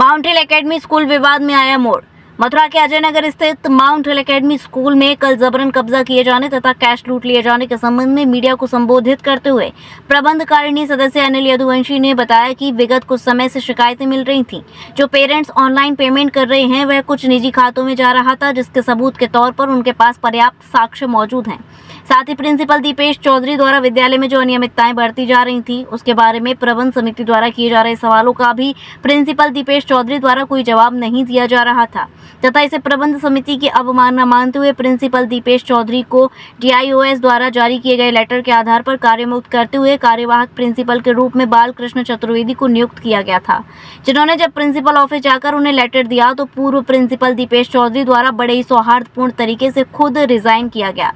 Mount हिल academy school विवाद में आया मोड़। मथुरा के अजय नगर स्थित माउंट हिल एकेडमी स्कूल में कल जबरन कब्जा किए जाने तथा कैश लूट लिए जाने के संबंध में मीडिया को संबोधित करते हुए प्रबंधकारिणी सदस्य अनिल यदुवंशी ने बताया कि विगत कुछ समय से शिकायतें मिल रही थीं। जो पेरेंट्स ऑनलाइन पेमेंट कर रहे हैं वह कुछ निजी खातों में जा रहा था, जिसके सबूत के तौर पर उनके पास पर्याप्त साक्ष्य मौजूद हैं। साथ ही प्रिंसिपल दीपेश चौधरी द्वारा विद्यालय में जो अनियमितताएं बढ़ती जा रही थी उसके बारे में प्रबंध समिति द्वारा किए जा रहे सवालों का भी प्रिंसिपल दीपेश चौधरी द्वारा कोई जवाब नहीं दिया जा रहा था तथा इसे प्रबंध समिति की अवमानना मानते हुए प्रिंसिपल दीपेश चौधरी को DIOS द्वारा जारी किए गए लेटर के आधार पर कार्यमुक्त करते हुए कार्यवाहक प्रिंसिपल के रूप में बालकृष्ण चतुर्वेदी को नियुक्त किया गया था, जिन्होंने जब प्रिंसिपल ऑफिस जाकर उन्हें लेटर दिया तो पूर्व प्रिंसिपल दीपेश चौधरी द्वारा बड़े ही सौहार्दपूर्ण तरीके से खुद रिजाइन किया गया।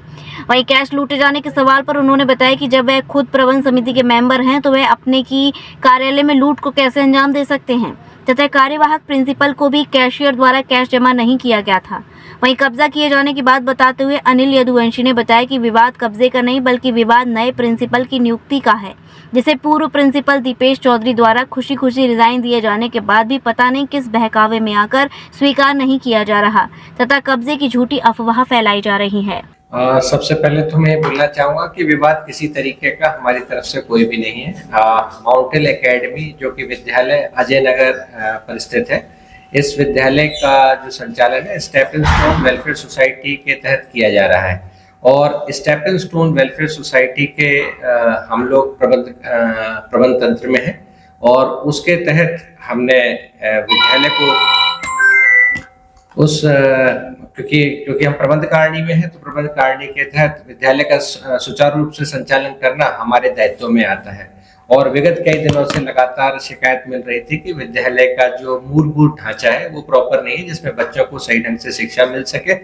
वहीं कैश लूटे जाने के सवाल पर उन्होंने बताया कि जब वह खुद प्रबंध समिति के मेंबर हैं तो वह अपने की कार्यालय में लूट को कैसे अंजाम दे सकते हैं तथा कार्यवाहक प्रिंसिपल को भी कैशियर द्वारा कैश जमा नहीं किया गया था। वहीं कब्जा किए जाने की बात बताते हुए अनिल यदुवंशी ने बताया कि विवाद कब्जे का नहीं बल्कि विवाद नए प्रिंसिपल की नियुक्ति का है, जिसे पूर्व प्रिंसिपल दीपेश चौधरी द्वारा खुशी खुशी रिजाइन दिए जाने के बाद भी पता नहीं किस बहकावे में आकर स्वीकार नहीं किया जा रहा तथा कब्जे की झूठी अफवाह फैलाई जा रही है। सबसे पहले तो मैं बोलना चाहूंगा कि विवाद किसी तरीके का हमारी तरफ से कोई भी नहीं है। माउंट हिल एकेडमी जो कि विद्यालय अजय नगर पर स्थित है, इस विद्यालय का जो संचालन है स्टेपिंग स्टोन वेलफेयर सोसाइटी के तहत किया जा रहा है और स्टेपिंग स्टोन वेलफेयर सोसाइटी के हम लोग प्रबंध तंत्र में हैं और उसके तहत हमने विद्यालय को क्योंकि हम प्रबंधकारिणी में हैं तो प्रबंधकारिणी के तहत विद्यालय का सुचारू रूप से संचालन करना हमारे दायित्व में आता है। और विगत कई दिनों से लगातार शिकायत मिल रही थी कि विद्यालय का जो मूलभूत ढांचा है वो प्रॉपर नहीं है, जिसमें बच्चों को सही ढंग से शिक्षा मिल सके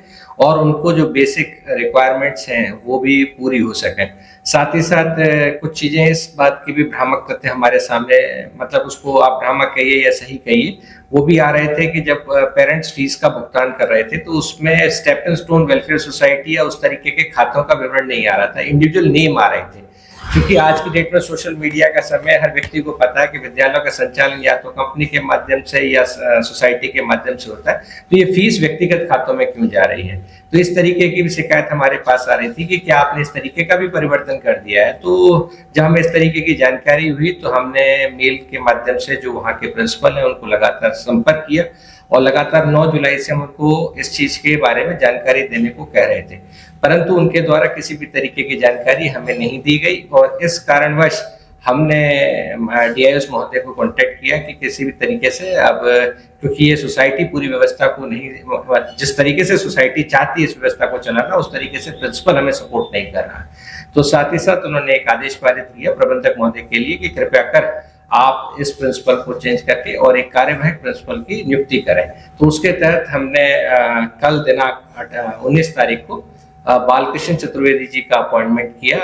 और उनको जो बेसिक रिक्वायरमेंट्स हैं वो भी पूरी हो सके। साथ ही साथ कुछ चीजें इस बात की भी भ्रामक तथ्य हमारे सामने, मतलब उसको आप भ्रामक कहिए या सही कहिए, वो भी आ रहे थे कि जब पेरेंट्स फीस का भुगतान कर रहे थे तो उसमें स्टेपिंग स्टोन वेलफेयर सोसाइटी या उस तरीके के खातों का विवरण नहीं आ रहा था, इंडिविजुअल नेम आ रहे थे। क्योंकि आज की डेट में सोशल मीडिया का समय, हर व्यक्ति को पता है कि विद्यालयों का संचालन या तो कंपनी के माध्यम से या सोसाइटी के माध्यम से होता है, तो ये फीस व्यक्तिगत खातों में क्यों जा रही है। तो इस तरीके की भी शिकायत हमारे पास आ रही थी कि क्या आपने इस तरीके का भी परिवर्तन कर दिया है। तो जब हमें इस तरीके की जानकारी हुई तो हमने मेल के माध्यम से जो वहाँ के प्रिंसिपल हैं उनको लगातार संपर्क किया और लगातार 9 जुलाई से हम उनको इस चीज के बारे में जानकारी देने को कह रहे थे, परंतु उनके द्वारा किसी भी तरीके की जानकारी हमें नहीं दी गई और इस कारणवश हमने DIOS महोदय को कांटेक्ट किया कि किसी भी तरीके से, अब क्योंकि ये सोसाइटी पूरी व्यवस्था को नहीं, जिस तरीके से सोसाइटी चाहती है इस व्यवस्था को चलाना उस तरीके से प्रिंसिपल हमें सपोर्ट नहीं कर रहा। तो साथ ही साथ उन्होंने एक आदेश पारित किया प्रबंधक महोदय के लिए कि कृपया कर आप इस प्रिंसिपल को चेंज करके और एक कार्यवाहक प्रिंसिपल की नियुक्ति करें। तो उसके तहत हमने कल दिनांक 19 तारीख को बालकृष्ण चतुर्वेदी जी का अपॉइंटमेंट किया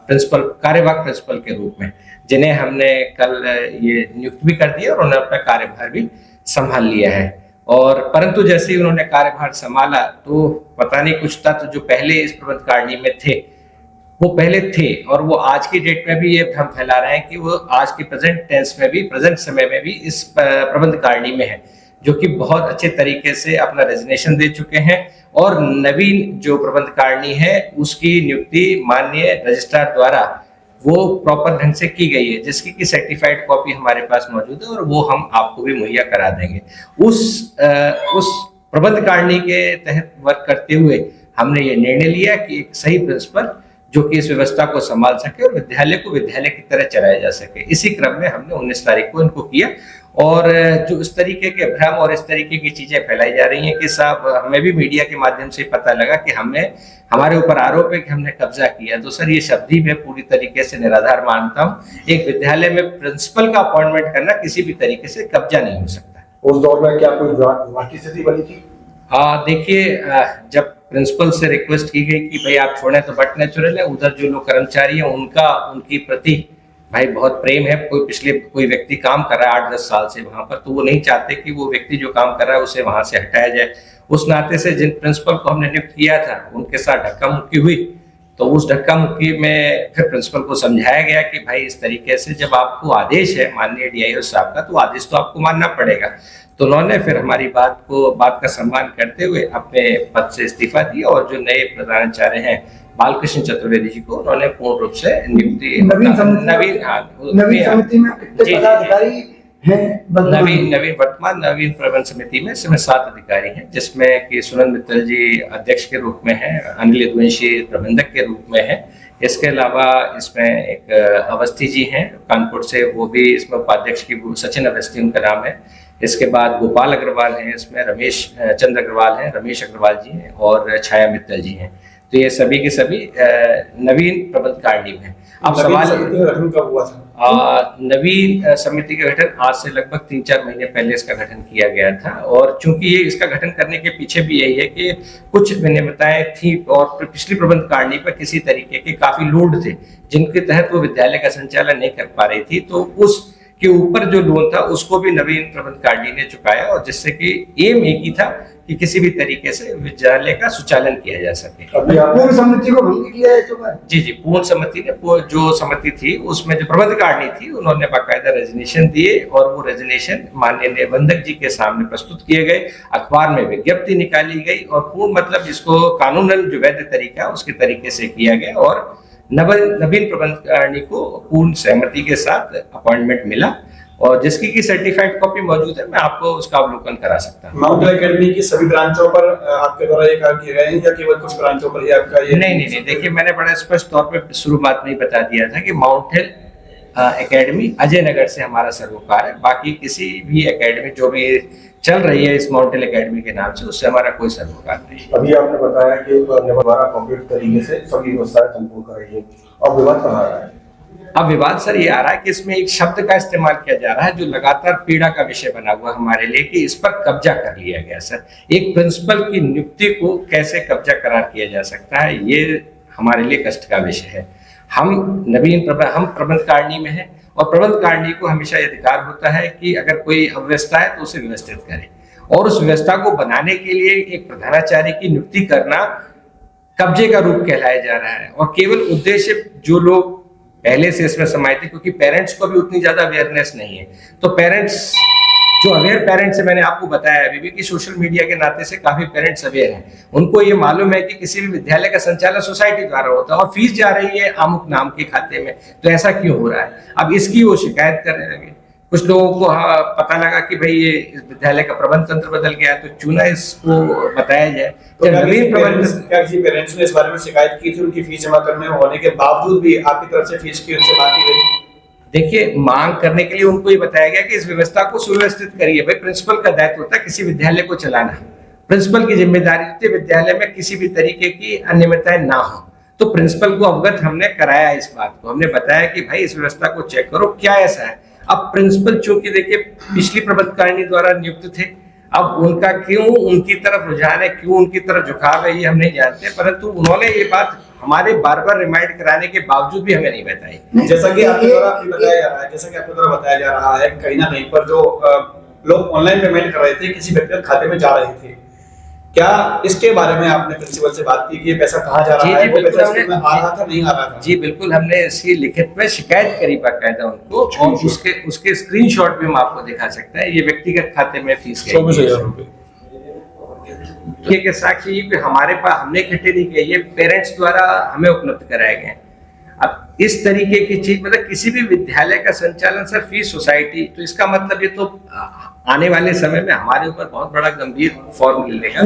प्रिंसिपल, कार्यवाहक प्रिंसिपल के रूप में, जिन्हें हमने कल ये नियुक्त भी कर दिया और उन्होंने अपना कार्यभार भी संभाल लिया है। और परंतु जैसे ही उन्होंने कार्यभार संभाला तो पता नहीं कुछ तत्व जो पहले इस प्रबंधकारिणी में थे वो पहले थे और वो आज की डेट में भी ये भ्रम फैला रहे हैं कि वो आज के प्रेजेंट टेंस में भी, प्रेजेंट समय में भी इस प्रबंधकारिणी में है, जो कि बहुत अच्छे तरीके से अपना रेजिग्नेशन दे चुके हैं और नवीन जो प्रबंधकारिणी है उसकी नियुक्ति माननीय रजिस्ट्रार द्वारा वो प्रॉपर ढंग से की गई है, जिसकी की सर्टिफाइड कॉपी हमारे पास मौजूद है और वो हम आपको भी मुहैया करा देंगे। उस प्रबंधकारिणी के तहत वर्क करते हुए हमने ये निर्णय लिया कि एक सही प्रिंसिपल जो कि इस व्यवस्था को संभाल सके और विद्यालय को विद्यालय की तरह चलाया जा सके। इसी क्रम में हमने 19 तारीख को इनको किया और जो इस तरीके के भ्रम और इस तरीके की चीजें फैलाई जा रही हैं कि साहब हमें भी मीडिया के माध्यम से पता लगा कि हमारे ऊपर आरोप है कि हमने कब्जा किया, तो सर ये शब्द ही मैं पूरी तरीके से निराधार मानता हूँ। एक विद्यालय में प्रिंसिपल का अपॉइंटमेंट करना किसी भी तरीके से कब्जा नहीं हो सकता। उस दौर में क्या कोई विवाद की स्थिति बनी थी? हाँ देखिए, जब प्रिंसिपल से रिक्वेस्ट की गई कि भाई आप छोड़ें तो बट नेचुरल है, उधर जो लोग कर्मचारी हैं उनकी प्रति भाई बहुत प्रेम है। कोई व्यक्ति काम कर रहा है 8-10 साल से वहां पर, तो वो नहीं चाहते कि वो व्यक्ति जो काम कर रहा है उसे वहां से हटाया जाए। उस नाते से जिन प्रिंसिपल को हमने नियुक्त किया था उनके साथ धक्का मुक्की हुई, तो उस धक्का मुक्की में फिर प्रिंसिपल को समझाया गया कि भाई इस तरीके से जब आपको आदेश है माननीय DIO साहब का तो आदेश तो आपको मानना पड़ेगा। तो उन्होंने फिर हमारी बात का सम्मान करते हुए अपने पद से इस्तीफा दिया और जो नए प्रधानाचार्य हैं बालकृष्ण चतुर्वेदी जी को उन्होंने पूर्ण रूप से नियुक्ति नवीन समिति में कितने पदाधिकारी हैं? नवीन प्रबंध समिति में इसमें 7 अधिकारी हैं, जिसमें कि सुनंद मित्तल जी अध्यक्ष के रूप में हैं, अनिल यदुवंशी प्रबंधक के रूप में हैं। इसके अलावा इसमें एक अवस्थी जी हैं कानपुर से, वो भी इसमें उपाध्यक्ष की सचिन अवस्थी उनका नाम है। इसके बाद गोपाल अग्रवाल हैं, इसमें रमेश चंद्र अग्रवाल हैं, रमेश अग्रवाल जी हैं और छाया मित्तल जी हैं। तो ये सभी के सभी नवीन प्रबंध कारिणी में। अब सवाल गठन कब हुआ था? नवीन समिति का गठन आज से लगभग 3-4 महीने पहले इसका गठन किया गया था, और चूंकि ये इसका गठन करने के पीछे भी यही है कि कुछ विनियमितताएं थी और पिछली प्रबंध कारिणी पर किसी तरीके के काफी लोड थे, जिनके तहत वो विद्यालय का संचालन नहीं कर पा रही थी। तो उस के ऊपर जो लोन था उसको भी नवीन प्रबंध कारिणी ने चुकाया, और जिससे कि एम एक ही था कि किसी भी तरीके से विद्यालय का सुचालन किया जा सके। पूर्ण समिति को भंग किया है? जी, पूर्ण समिति ने जो समिति थी उसमें जो प्रबंध कारिणी थी उन्होंने बाकायदा रेजिग्नेशन दिए, और वो रेजिग्नेशन माननीय निबंधक जी के सामने प्रस्तुत किए गए, अखबार में विज्ञप्ति निकाली गई, और पूर्ण मतलब इसको कानूनन जो वैध तरीका है उसके तरीके से किया गया, और नवीन प्रबंध कारिणी को पूर्ण सहमति के साथ अपॉइंटमेंट मिला, और जिसकी की सर्टिफाइड कॉपी मौजूद है, मैं आपको उसका अवलोकन करा सकता हूँ। माउंट हिल एकेडमी की सभी ब्रांचों पर आपके द्वारा ये कार्य किए गए हैं या केवल कुछ ब्रांचों पर ही आपका ये? नहीं, देखिए मैंने बड़ा स्पष्ट तौर पे शुरुआत में ही बता दिया था कि माउंट हिल एकेडमी अजय नगर से हमारा सरोकार है, बाकी किसी भी एकेडमी जो भी चल रही है इस माउंट हिल एकेडमी के नाम से, उससे हमारा कोई सरोकार नहीं। अभी आपने बताया कि द्वारा कंप्लीट तरीके से सभी व्यवस्थाएं संपूर्ण कर रही है, अब विवाद कहाँ आ रहा है? अब विवाद सर ये आ रहा है कि इसमें एक शब्द का इस्तेमाल किया जा रहा है जो लगातार पीड़ा का विषय बना हुआ हमारे लिए, कि इस पर कब्जा कर लिया गया। सर, एक प्रिंसिपल की नियुक्ति को कैसे कब्जा करार किया जा सकता है, ये हमारे लिए कष्ट का विषय है। हम प्रबंध कारिणी में हैं, और प्रबंध कारिणी को हमेशा अधिकार होता है कि अगर कोई अव्यवस्था है तो उसे व्यवस्थित करे, और उस व्यवस्था को बनाने के लिए एक प्रधानाचार्य की नियुक्ति करना कब्जे का रूप कहलाया जा रहा है। और केवल उद्देश्य जो लोग पहले से इसमें समाये थे, क्योंकि पेरेंट्स को भी उतनी ज्यादा अवेयरनेस नहीं है, तो पेरेंट्स जो अवेयर पेरेंट्स है, मैंने आपको बताया अभी भी कि सोशल मीडिया के नाते से काफी पेरेंट्स अवेयर हैं, उनको ये मालूम है कि किसी भी विद्यालय का संचालन सोसाइटी द्वारा होता है और फीस जा रही है अमुक नाम के खाते में, तो ऐसा क्यों हो रहा है। अब इसकी वो शिकायत करने लगे। कुछ लोगों को पता लगा कि भाई ये इस विद्यालय का प्रबंध तंत्र बदल गया, तो चुना इसको बताया जाए। तो नवीन पेरेंट्स ने इस बारे में शिकायत की थी, उनकी फीस जमा करने होने के बावजूद भी आपकी तरफ से फीस की उनसे मांग की गई? देखिए, मांग करने के लिए उनको ये बताया गया कि इस व्यवस्था को सुव्यवस्थित करिए। भाई, प्रिंसिपल का दायित्व होता है किसी विद्यालय को चलाना, प्रिंसिपल की जिम्मेदारी होती है विद्यालय में किसी भी तरीके की अनियमितताएं ना हो। तो प्रिंसिपल को अवगत हमने कराया, इस बात को हमने बताया कि भाई इस व्यवस्था को चेक करो, क्या ऐसा है। अब प्रिंसिपल चूंकि देखिए पिछली प्रबंध कारिणी द्वारा नियुक्त थे, अब उनका क्यों उनकी तरफ रुझान है, क्यों उनकी तरफ झुकाव है, ये हम नहीं जानते, परंतु उन्होंने ये बात हमारे बार बार रिमाइंड कराने के बावजूद भी हमें नहीं बताई। जैसा कि आपके द्वारा बताया जा रहा है, कहीं ना कहीं पर जो लोग ऑनलाइन पेमेंट कर रहे थे किसी व्यक्तिगत खाते में जा रहे थे, क्या इसके बारे में आपने प्रिंसिपल से बात की कि ये पैसा कहाँ जा रहा है? वो पैसा स्कूल में आ रहा था, नहीं आ रहा था? जी बिल्कुल, हमने इसकी लिखित में शिकायत करी बाकायदा उनको, और उसके स्क्रीनशॉट भी हम आपको दिखा सकते हैं। ये व्यक्तिगत खाते में फीस गई 24,000 रुपए के साक्षी भी हमारे पास हमने इकट्ठे नहीं किए, ये पेरेंट्स द्वारा हमें उपलब्ध कराए गए। अब इस तरीके की चीज, मतलब किसी भी विद्यालय का संचालन सर फीस सोसाइटी, तो इसका मतलब ये तो आने वाले समय में हमारे ऊपर बहुत बड़ा गंभीर फॉर्म मिलेगा।